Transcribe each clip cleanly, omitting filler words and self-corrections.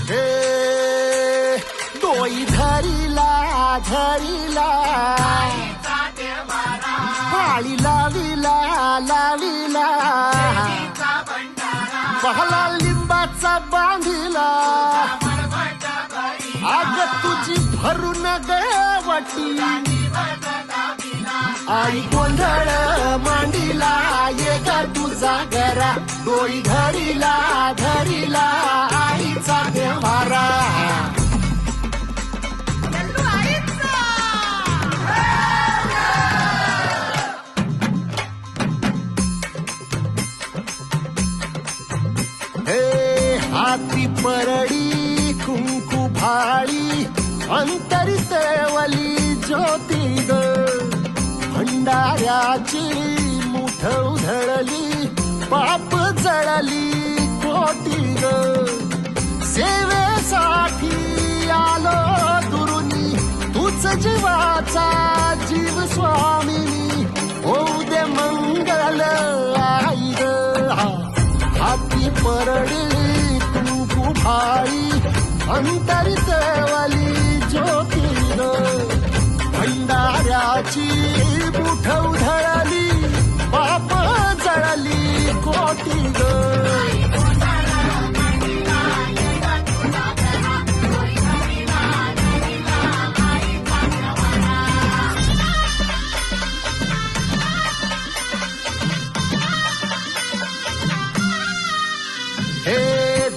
हे डोई धरिला धरिला पाळी लाविला लाविला पहला लिंबाचा बांधिला आग तुझी भरून गवटी आई गोंधळ मांडीला ये ग तुझा घरा डोई धरिला धरिला आईचा देवारा हे हाती परडी कुंकू भाळी अंतरी तेवली ज्योती ग भंडाऱ्याची मुठ उधळली पाप जळली कोटी ग सेवेसाठी आलो दुरुनी तूच जीवाचा जीव स्वामिनी होऊ दे मंगल आई ग हाती परडी कुंकू भाई अंतरित वाली ज्योती ग भंडाऱ्याची मुठ उधळली पाप जळली कोटी ग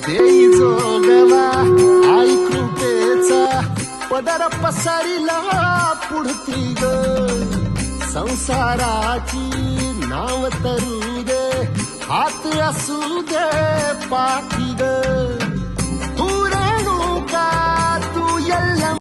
देई जोगवा आई कृपेचा पदर पसरिला पुढती ग संसाराची नाव तरू दे हात असू दे पाठी ग